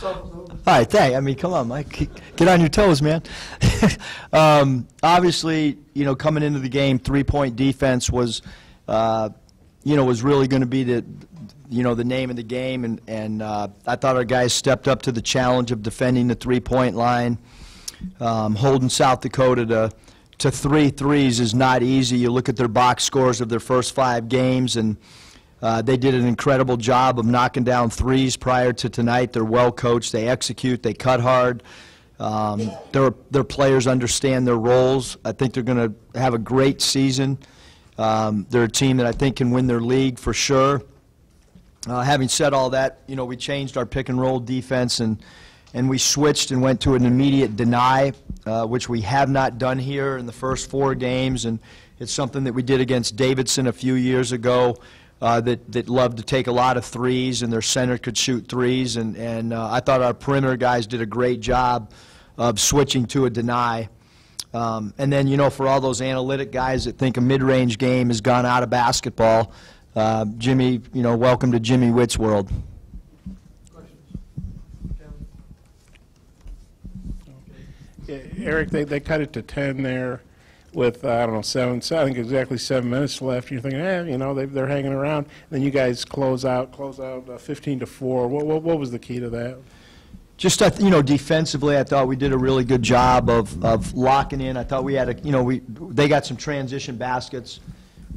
All right, thanks. I mean, come on, Mike. Get on your toes, man. Obviously, coming into the game, three-point defense was, was really going to be the name of the game, and I thought our guys stepped up to the challenge of defending the three-point line. Holding South Dakota to 3 threes is not easy. You look at their box scores of their first 5 games, and they did an incredible job of knocking down threes prior to tonight. They're well coached. They execute. They cut hard. Their players understand their roles. I think they're going to have a great season. They're a team that I think can win their league for sure. Having said all that, we changed our pick-and-roll defense, and we switched and went to an immediate deny, which we have not done here in the first 4 games, and it's something that we did against Davidson a few years ago. That loved to take a lot of threes, and their center could shoot threes, and I thought our perimeter guys did a great job of switching to a deny. And then, for all those analytic guys that think a mid-range game has gone out of basketball, Jimmy, welcome to Jimmy Whitt's world. Yeah, Eric, they cut it to 10 there with, I don't know, I think exactly 7 minutes left. You're thinking, they're hanging around. Then you guys close out 15-4. What was the key to that? Just, defensively, I thought we did a really good job of locking in. I thought we had they got some transition baskets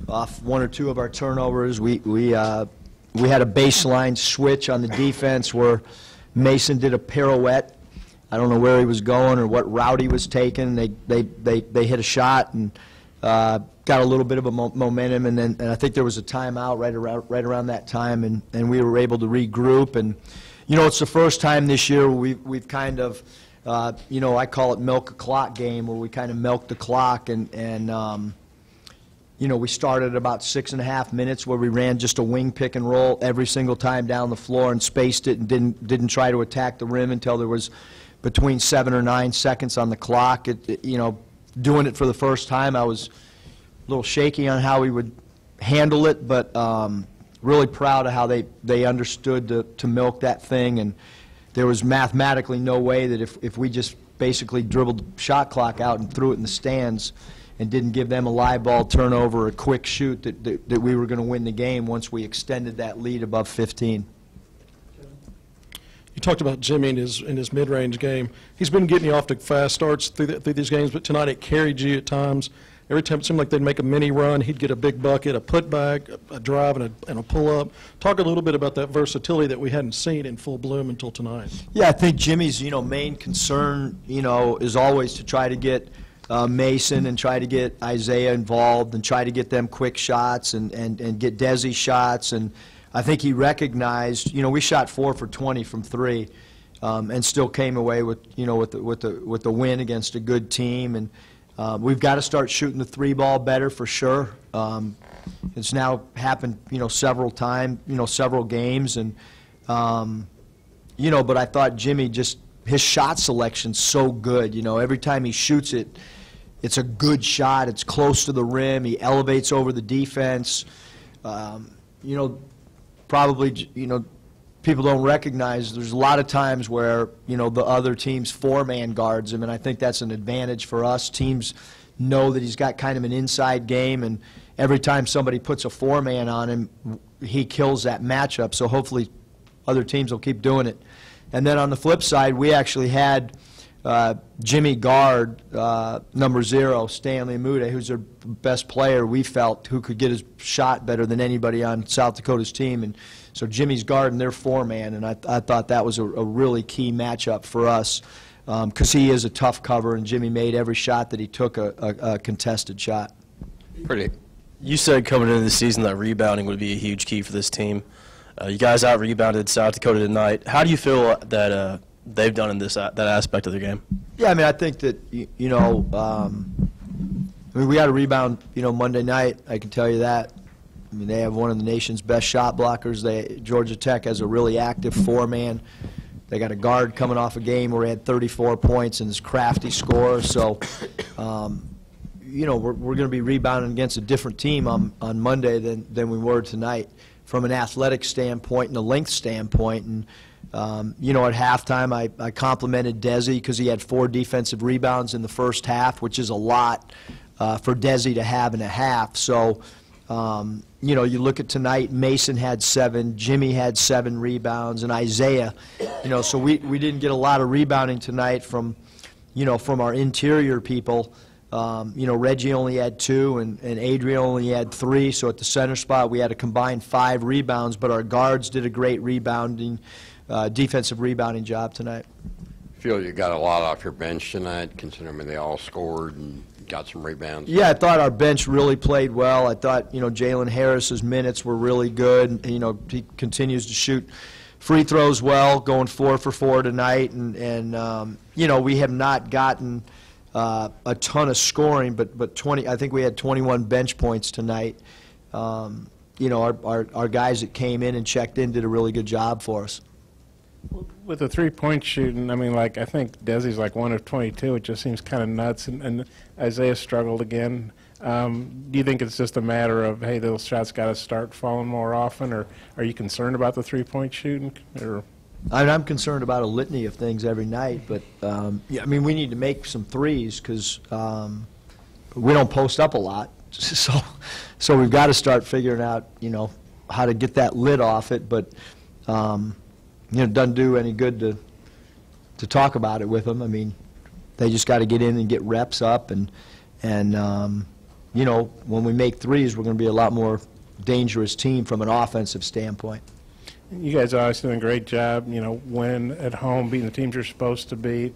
off 1 or 2 of our turnovers. We had a baseline switch on the defense where Mason did a pirouette. I don't know where he was going or what route he was taking. They hit a shot and got a little bit of a momentum, and I think there was a timeout right around that time, and we were able to regroup. And it's the first time this year we've kind of I call it milk a clock game, where we kind of milk the clock, and we started about 6.5 minutes where we ran just a wing pick and roll every single time down the floor and spaced it and didn't try to attack the rim until there was between 7 or 9 seconds on the clock. Doing it for the first time, I was a little shaky on how we would handle it, but really proud of how they understood to milk that thing. And there was mathematically no way that if we just basically dribbled the shot clock out and threw it in the stands and didn't give them a live ball turnover or a quick shoot that we were going to win the game once we extended that lead above 15. You talked about Jimmy in his mid-range game. He's been getting you off to fast starts through these games, but tonight it carried you at times. Every time it seemed like they'd make a mini run, he'd get a big bucket, a putback, a drive, and a pull-up. Talk a little bit about that versatility that we hadn't seen in full bloom until tonight. Yeah, I think Jimmy's main concern is always to try to get Mason and try to get Isaiah involved and try to get them quick shots and get Desi shots. And I think he recognized, we shot 4 for 20 from 3, and still came away with, with the win against a good team. And we've got to start shooting the 3-ball better for sure. It's now happened, several times, several games, and but I thought Jimmy his shot selection's so good. Every time he shoots it, it's a good shot. It's close to the rim. He elevates over the defense. Probably, people don't recognize there's a lot of times where, the other team's 4-man guards him, and I think that's an advantage for us. Teams know that he's got kind of an inside game, and every time somebody puts a 4-man on him, he kills that matchup. So hopefully other teams will keep doing it. And then on the flip side, we actually had Jimmy guard number 0, Stanley Mude, who's their best player, we felt, who could get his shot better than anybody on South Dakota's team. And so Jimmy's guarding their 4-man, and I thought that was a really key matchup for us because he is a tough cover, and Jimmy made every shot that he took a contested shot. You said coming into the season that rebounding would be a huge key for this team. You guys out-rebounded South Dakota tonight. How do you feel that they've done in that aspect of their game? Yeah, I mean, I think that, we got a rebound, Monday night, I can tell you that. I mean, they have one of the nation's best shot blockers. Georgia Tech has a really active 4-man. They got a guard coming off a game where he had 34 points and his crafty score. So, we're going to be rebounding against a different team on Monday than we were tonight from an athletic standpoint and a length standpoint. And You know, at halftime, I complimented Desi because he had 4 defensive rebounds in the first half, which is a lot for Desi to have in a half. So, you know, you look at tonight, Mason had 7, Jimmy had 7 rebounds, and Isaiah, you know, so we didn't get a lot of rebounding tonight from, you know, from our interior people. You know, Reggie only had 2, and Adrian only had 3, so at the center spot we had a combined 5 rebounds, but our guards did a great defensive rebounding job tonight. Feel you got a lot off your bench tonight, considering they all scored and got some rebounds? Yeah, I thought our bench really played well. I thought, you know, Jalen Harris's minutes were really good. You know, he continues to shoot free throws well, going 4 for 4 tonight, and you know, we have not gotten a ton of scoring, but 20. I think we had 21 bench points tonight. You know, our guys that came in and checked in did a really good job for us. With the three-point shooting, I mean, like, I think Desi's like 1 of 22. It just seems kind of nuts, and Isaiah struggled again. Do you think it's just a matter of, hey, those shots got to start falling more often, or are you concerned about the three-point shooting? Or I'm concerned about a litany of things every night, but yeah, I mean, we need to make some threes because we don't post up a lot, so we've got to start figuring out, you know, how to get that lid off it. But you know, it doesn't do any good to talk about it with them. I mean, they just got to get in and get reps up, and you know, when we make threes, we're going to be a lot more dangerous team from an offensive standpoint. you guys are obviously doing a great job, you know, winning at home, beating the teams you're supposed to beat.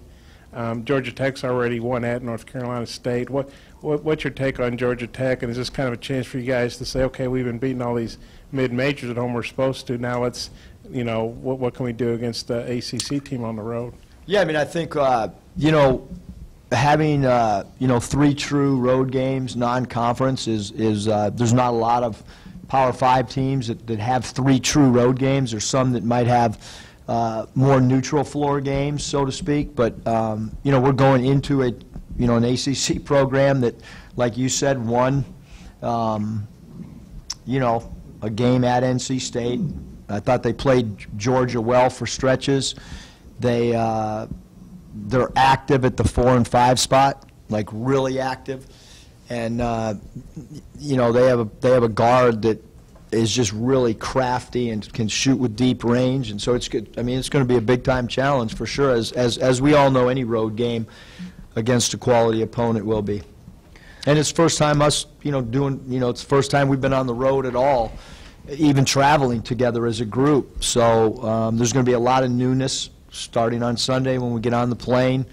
Georgia Tech's already won at North Carolina State. What's your take on Georgia Tech, and is this kind of a chance for you guys to say, okay, we've been beating all these mid-majors at home we're supposed to, now let's, you know, what can we do against the ACC team on the road? Yeah, I mean, I think, you know, having, you know, 3 true road games, non-conference, is there's not a lot of Power 5 teams that have 3 true road games. There's some that might have more neutral floor games, so to speak. But, you know, we're going into a, you know, an ACC program that, like you said, won, you know, a game at NC State. I thought they played Georgia well for stretches. They're active at the 4 and 5 spot, like really active, and you know, they have a guard that is just really crafty and can shoot with deep range, and so it's good. I mean, it's going to be a big time challenge for sure, as we all know, any road game against a quality opponent will be. And it's first time us, you know, doing, you know, it's the first time we've been on the road at all, even traveling together as a group. So there's going to be a lot of newness starting on Sunday when we get on the plane.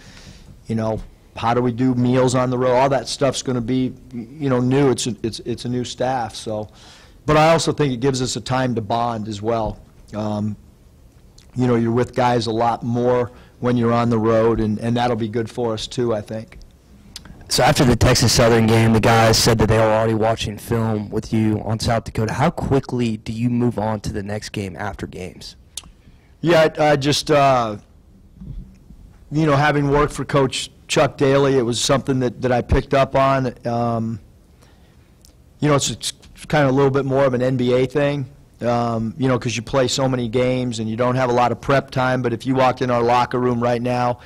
You know, how do we do meals on the road? All that stuff's going to be, you know, new. It's a new staff. So, but I also think it gives us a time to bond as well. You know, you're with guys a lot more when you're on the road, and that'll be good for us too, I think. So after the Texas Southern game, the guys said that they were already watching film with you on South Dakota. How quickly do you move on to the next game after games? Yeah, I just, you know, having worked for Coach Chuck Daly, it was something that I picked up on. You know, it's kind of a little bit more of an NBA thing, you know, because you play so many games and you don't have a lot of prep time. But if you walked in our locker room right now,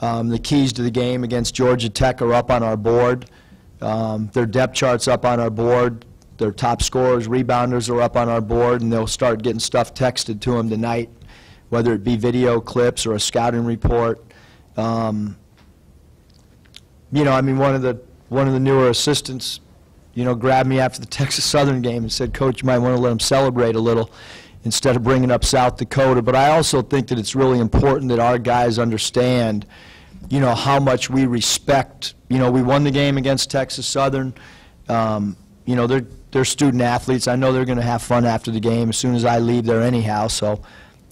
the keys to the game against Georgia Tech are up on our board. Their depth chart's up on our board. Their top scorers, rebounders are up on our board, and they'll start getting stuff texted to them tonight, whether it be video clips or a scouting report. You know, I mean, one of the newer assistants, you know, grabbed me after the Texas Southern game and said, "Coach, you might want to let them celebrate a little instead of bringing up South Dakota." But I also think that it's really important that our guys understand, you know, how much we respect. You know, we won the game against Texas Southern. You know, they're student athletes. I know they're going to have fun after the game as soon as I leave there anyhow. So,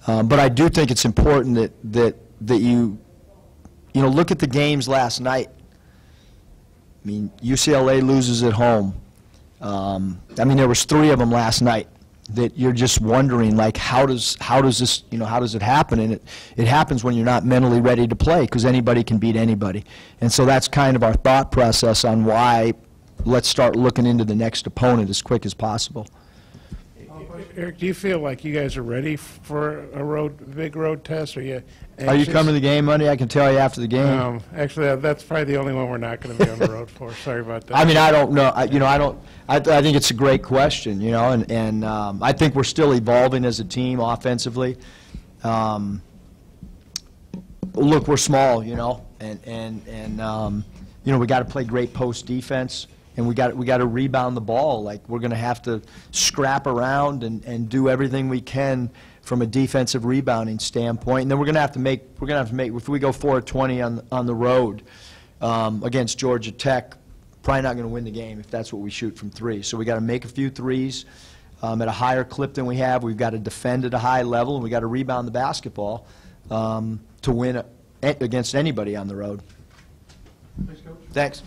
but I do think it's important that you know, look at the games last night. I mean, UCLA loses at home. I mean, there was 3 of them last night that you're just wondering, like, how does this, you know, how does it happen? And it happens when you're not mentally ready to play, because anybody can beat anybody. And so that's kind of our thought process on why let's start looking into the next opponent as quick as possible. Eric, do you feel like you guys are ready for a big road test? Are you coming to the game Monday? I can tell you after the game. Actually, that's probably the only one we're not going to be on the road for. Sorry about that. I mean, I don't know. I think it's a great question, and I think we're still evolving as a team offensively. Look, we're small, and we got to play great post defense, and we got to rebound the ball. Like, we're going to have to scrap around and do everything we can from a defensive rebounding standpoint. And then we're going to have to make if we go 4-20 on the road against Georgia Tech, probably not going to win the game if that's what we shoot from three. So we got to make a few threes at a higher clip than we have. We've got to defend at a high level, and we got to rebound the basketball to win against anybody on the road. Thanks, Coach. Thanks.